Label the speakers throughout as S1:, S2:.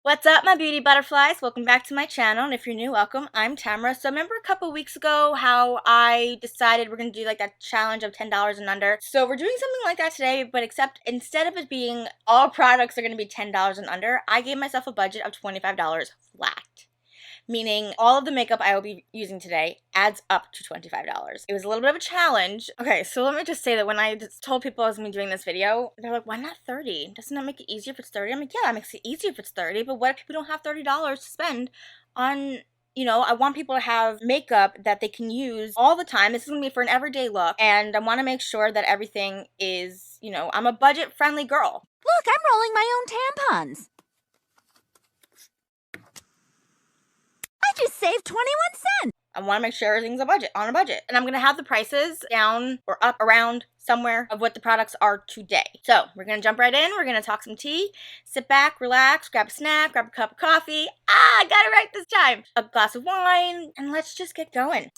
S1: What's up, my beauty butterflies? Welcome back to my channel, and if you're new, welcome. I'm Tamara. So remember a couple weeks ago how I decided we're going to do like that challenge of $10 and under? So we're doing something like that today, but except instead of it being all products are going to be $10 and under, I gave myself a budget of $25 flat. Meaning all of the makeup I will be using today adds up to $25. It was a little bit of a challenge. Okay, so let me just say that when I just told people I was going to be doing this video, they're like, why not 30? Doesn't that make it easier if it's 30? I'm like, yeah, it makes it easier if it's 30, but what if we don't have $30 to spend on, I want people to have makeup that they can use all the time. This is going to be for an everyday look, and I want to make sure that everything is, I'm a budget-friendly girl.
S2: Look, I'm rolling my own tampons. I just saved 21 cents.
S1: I want to make sure everything's on a budget. And I'm going to have the prices down or up around somewhere of what the products are today. So we're going to jump right in. We're going to talk some tea, sit back, relax, grab a snack, grab a cup of coffee. I got it right this time. A glass of wine, and let's just get going.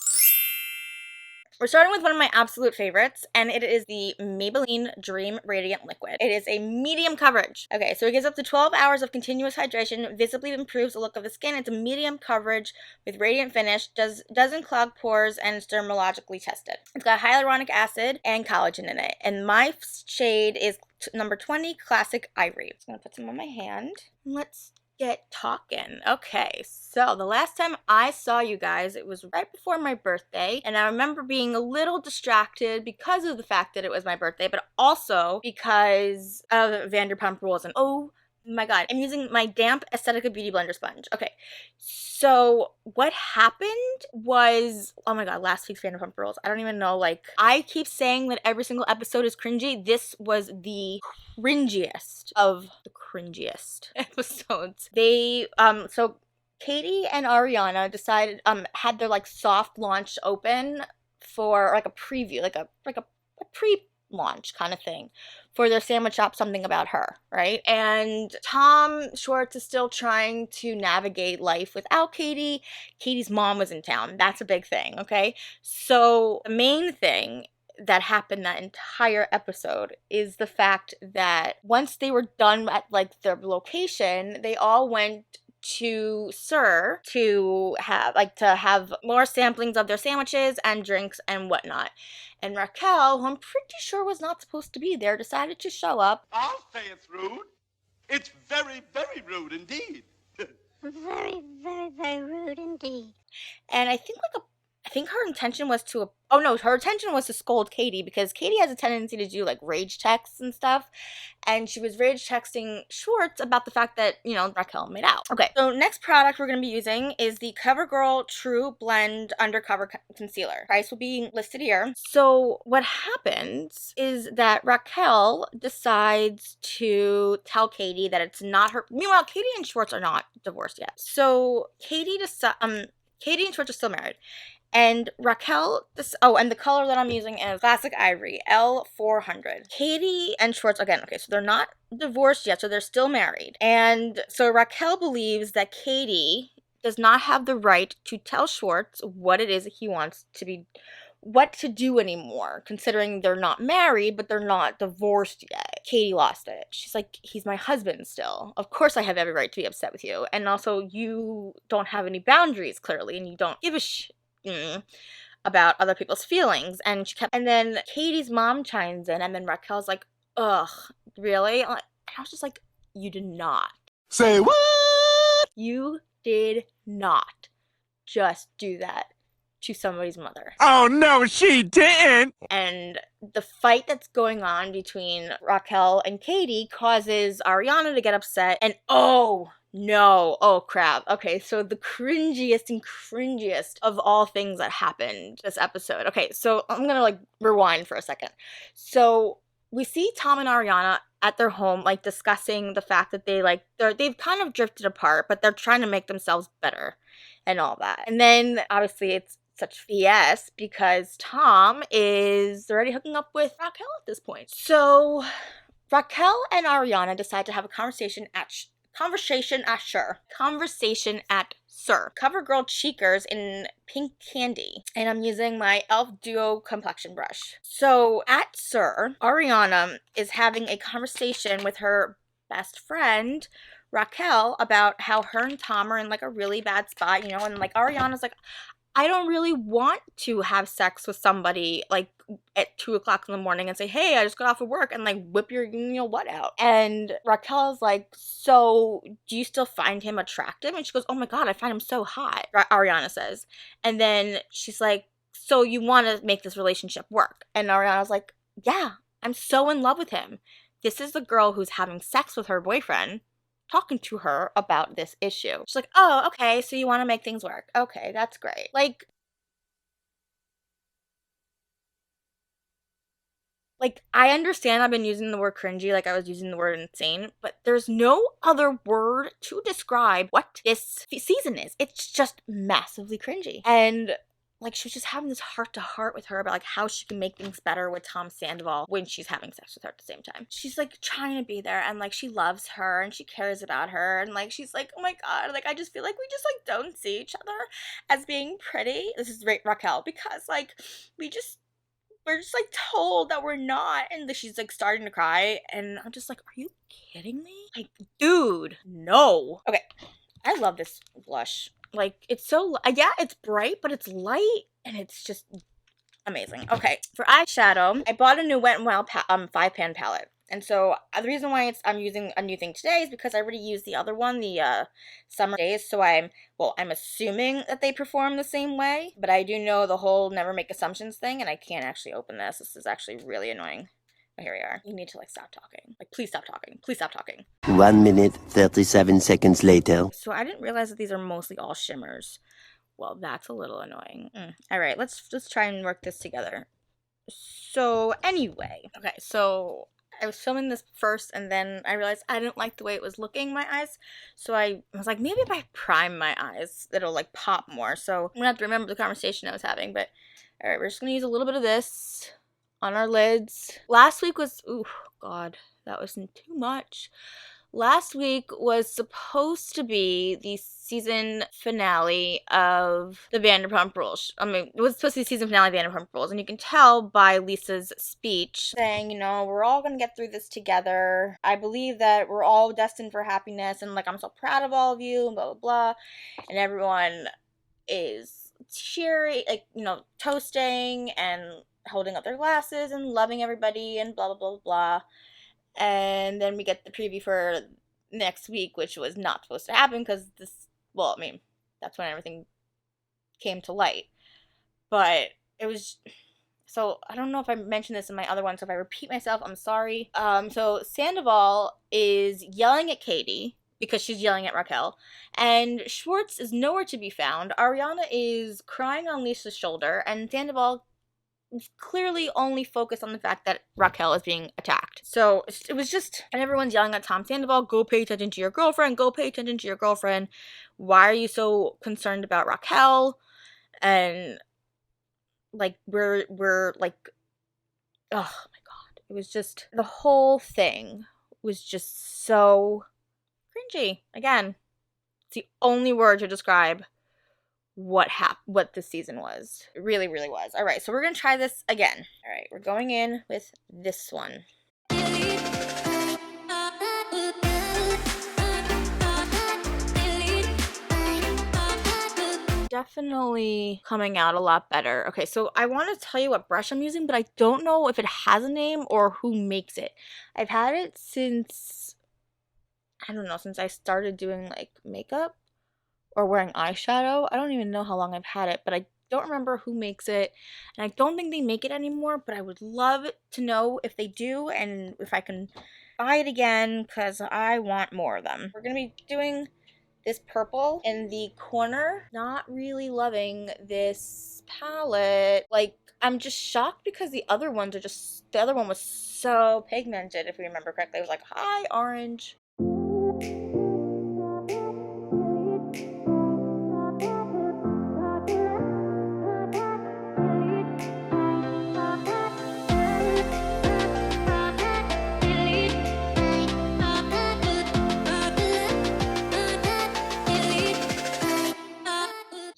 S1: We're starting with one of my absolute favorites, and it is the Maybelline Dream Radiant Liquid. It is a medium coverage. Okay, so it gives up to 12 hours of continuous hydration, visibly improves the look of the skin. It's a medium coverage with radiant finish, doesn't clog pores, and it's dermatologically tested. It's got hyaluronic acid and collagen in it, and my shade is number 20, Classic Ivory. I'm just gonna put some on my hand. Let's get talking. Okay, so the last time I saw you guys, it was right before my birthday, and I remember being a little distracted because of the fact that it was my birthday, but also because of Vanderpump Rules. And oh my god, I'm using my damp Aesthetica Beauty Blender sponge. Okay, so what happened was, oh my god, last week's Vanderpump Rules. I don't even know, I keep saying that every single episode is cringy. This was the cringiest of the cringiest episodes. So Katie and Ariana decided, had their soft launch open for a preview, a pre-launch kind of thing for their sandwich shop, Something About Her, right? And Tom Schwartz is still trying to navigate life without Katie. Katie's mom was in town. That's a big thing, okay? So the main thing that happened that entire episode is the fact that once they were done at their location, they all went to Sir to have more samplings of their sandwiches and drinks and whatnot. And Raquel, who I'm pretty sure was not supposed to be there, decided to show up.
S3: I'll say it's rude. It's very, very rude indeed.
S2: Very, very, very rude indeed.
S1: And I think her intention was her intention was to scold Katie, because Katie has a tendency to do rage texts and stuff, and she was rage texting Schwartz about the fact that, Raquel made out. Okay, so next product we're going to be using is the CoverGirl True Blend Undercover Concealer. Price will be listed here. So what happens is that Raquel decides to tell Katie that it's not her. Meanwhile, Katie and Schwartz are not divorced yet. So Katie and Schwartz are still married. And Raquel, and the color that I'm using is Classic Ivory, L400. Katie and Schwartz, again, okay, so they're not divorced yet, so they're still married. And so Raquel believes that Katie does not have the right to tell Schwartz what it is he wants what to do anymore, considering they're not married, but they're not divorced yet. Katie lost it. She's like, he's my husband still. Of course I have every right to be upset with you. And also, you don't have any boundaries, clearly, and you don't give a about other people's feelings. And then Katie's mom chimes in, and then Raquel's like, ugh, really? And I was just like, you did not.
S3: Say what?
S1: You did not just do that to somebody's mother.
S3: Oh, no, she didn't.
S1: And the fight that's going on between Raquel and Katie causes Ariana to get upset, and oh crap. Okay, so the cringiest of all things that happened this episode. Okay, so I'm gonna rewind for a second. So we see Tom and Ariana at their home discussing the fact that they've kind of drifted apart, but they're trying to make themselves better and all that. And then obviously it's such BS because Tom is already hooking up with Raquel at this point. So Raquel and Ariana decide to have a conversation at Sir. CoverGirl Cheekers in Pink Candy. And I'm using my e.l.f. Duo Complexion Brush. So at Sir, Ariana is having a conversation with her best friend, Raquel about how her and Tom are in like a really bad spot, you know, and like Ariana's like, I don't really want to have sex with somebody like at 2 o'clock in the morning and say, hey, I just got off of work, and like whip your, you know, what out. And Raquel's like, so do you still find him attractive? And she goes, oh my God, I find him so hot, Ariana says. And then she's like, so you want to make this relationship work? And Ariana's like, yeah, I'm so in love with him. This is the girl who's having sex with her boyfriend talking to her about this issue. She's like, oh, okay, so you want to make things work. Okay, that's great. Like, I understand I've been using the word cringy like I was using the word insane, but there's no other word to describe what this season is. It's just massively cringy. And like, she was just having this heart-to-heart with her about like how she can make things better with Tom Sandoval when she's having sex with her at the same time. She's like trying to be there, and like she loves her and she cares about her, and like she's like, oh my God, like I just feel like we just like don't see each other as being pretty. This is Raquel, because like we're just like told that we're not, and she's like starting to cry, and I'm just like, are you kidding me? Like, dude, no. Okay, I love this blush. Like, it's so, yeah, it's bright, but it's light, and it's just amazing. Okay, for eyeshadow, I bought a new Wet n Wild 5-pan palette. And so the reason why I'm using a new thing today is because I already used the other one, the summer days. So I'm assuming that they perform the same way, but I do know the whole never make assumptions thing, and I can't actually open this. This is actually really annoying. But here we are. You need to like stop talking. Like, please stop talking. Please stop talking.
S4: 1 minute, 37 seconds later.
S1: So I didn't realize that these are mostly all shimmers. Well, that's a little annoying. All right, let's try and work this together. So anyway, okay, so I was filming this first, and then I realized I didn't like the way it was looking, my eyes. So I was like, maybe if I prime my eyes, it'll like pop more. So I'm gonna have to remember the conversation I was having. But all right, we're just gonna use a little bit of this on our lids. Last week was, ooh, God, that wasn't too much. Last week was supposed to be the season finale of the Vanderpump Rules. I mean, it was supposed to be the season finale of Vanderpump Rules, and you can tell by Lisa's speech saying, you know, we're all gonna get through this together. I believe that we're all destined for happiness, and like, I'm so proud of all of you, and blah, blah, blah. And everyone is cheering, like, you know, toasting and holding up their glasses and loving everybody and blah, blah, blah, blah. And then we get the preview for next week, which was not supposed to happen because this, well, I mean, that's when everything came to light. But it was, so I don't know if I mentioned this in my other one, so if I repeat myself, I'm sorry. So Sandoval is yelling at Katie because she's yelling at Raquel, and Schwartz is nowhere to be found. Ariana is crying on Lisa's shoulder, and Sandoval clearly only focused on the fact that Raquel is being attacked. So it was just, and everyone's yelling at Tom Sandoval, go pay attention to your girlfriend, go pay attention to your girlfriend. Why are you so concerned about Raquel? And like, we're like, oh my God. It was just, the whole thing was just so cringy. Again, it's the only word to describe what this season was. It really, really was. All right, so we're gonna try this again. All right, we're going in with this one. Definitely coming out a lot better. Okay, so I want to tell you what brush I'm using, but I don't know if it has a name or who makes it. I've had it since, I don't know, since I started doing like makeup or wearing eyeshadow. I don't even know how long I've had it, but I don't remember who makes it, and I don't think they make it anymore, but I would love to know if they do and if I can buy it again, because I want more of them. We're gonna be doing this purple in the corner. Not really loving this palette. Like, I'm just shocked because the other ones are just, the other one was so pigmented, if we remember correctly. It was like, hi, orange.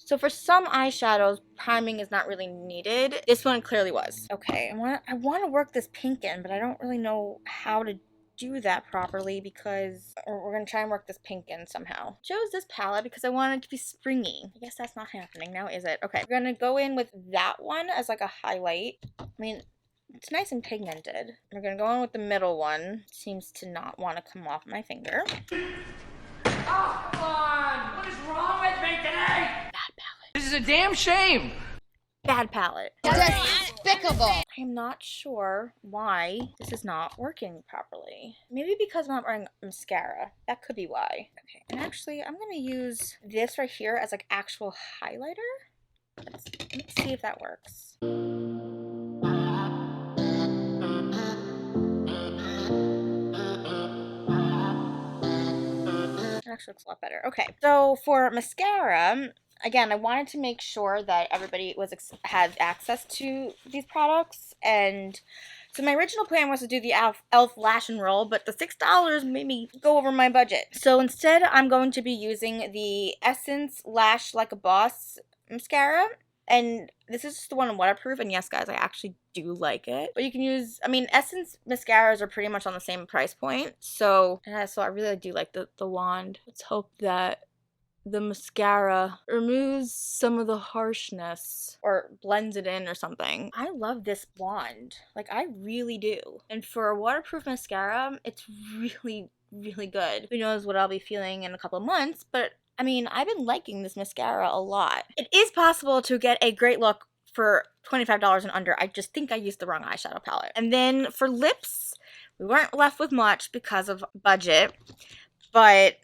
S1: So for some eyeshadows, priming is not really needed. This one clearly was. Okay, I want to work this pink in, but I don't really know how to do that properly because we're going to try and work this pink in somehow. Chose this palette because I wanted it to be springy. I guess that's not happening now, is it? Okay, we're going to go in with that one as like a highlight. I mean, it's nice and pigmented. We're going to go in with the middle one. Seems to not want to come off my finger.
S5: Oh, come on! What is wrong with me today?
S1: Bad palette.
S5: This is a damn shame!
S1: Bad palette.
S2: Despicable.
S1: I am not sure why this is not working properly. Maybe because I'm not wearing mascara. That could be why. Okay, and actually I'm gonna use this right here as like actual highlighter. Let's see if that works. It actually looks a lot better. Okay, so for mascara, again, I wanted to make sure that everybody had access to these products, and so my original plan was to do the e.l.f. Lash and Roll, but the $6 made me go over my budget. So instead, I'm going to be using the Essence Lash Like a Boss mascara, and this is just the one in waterproof, and yes, guys, I actually do like it. But you can use, I mean, Essence mascaras are pretty much on the same price point, so I really do like the wand. Let's hope that the mascara removes some of the harshness or blends it in or something. I love this wand. Like, I really do. And for a waterproof mascara, it's really, really good. Who knows what I'll be feeling in a couple of months, but I mean, I've been liking this mascara a lot. It is possible to get a great look for $25 and under. I just think I used the wrong eyeshadow palette. And then for lips, we weren't left with much because of budget, but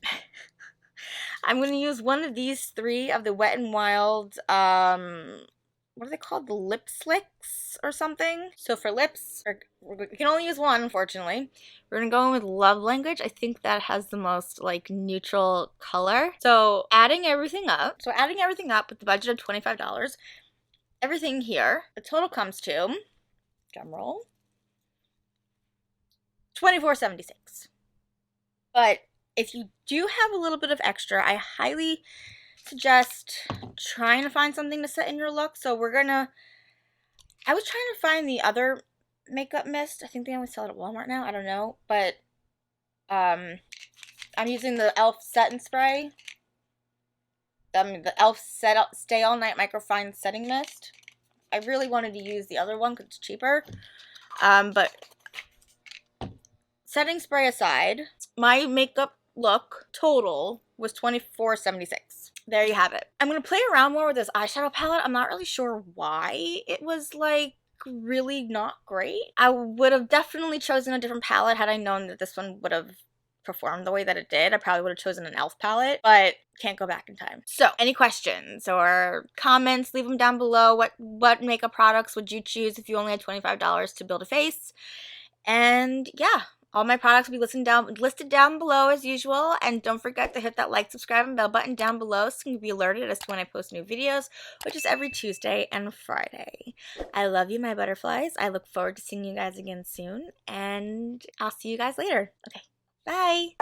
S1: I'm going to use one of these three of the Wet n Wild, what are they called? The lip slicks or something? So for lips, we can only use one, unfortunately. We're going to go in with Love Language. I think that has the most, like, neutral color. So adding everything up with the budget of $25, everything here, the total comes to, drum roll, $24.76. But if you do have a little bit of extra, I highly suggest trying to find something to set in your look. So I was trying to find the other makeup mist. I think they only sell it at Walmart now. I don't know. But I'm using the e.l.f. Setting Spray. The e.l.f. Stay All Night Microfine Setting Mist. I really wanted to use the other one because it's cheaper. But setting spray aside, my makeup look total was $24.76. There you have it. I'm going to play around more with this eyeshadow palette. I'm not really sure why it was like really not great. I would have definitely chosen a different palette had I known that this one would have performed the way that it did. I probably would have chosen an e.l.f. palette, but can't go back in time. So any questions or comments, leave them down below. What makeup products would you choose if you only had $25 to build a face? And yeah, all my products will be listed down below as usual. And don't forget to hit that like, subscribe, and bell button down below so you can be alerted as to when I post new videos, which is every Tuesday and Friday. I love you, my butterflies. I look forward to seeing you guys again soon. And I'll see you guys later. Okay, bye.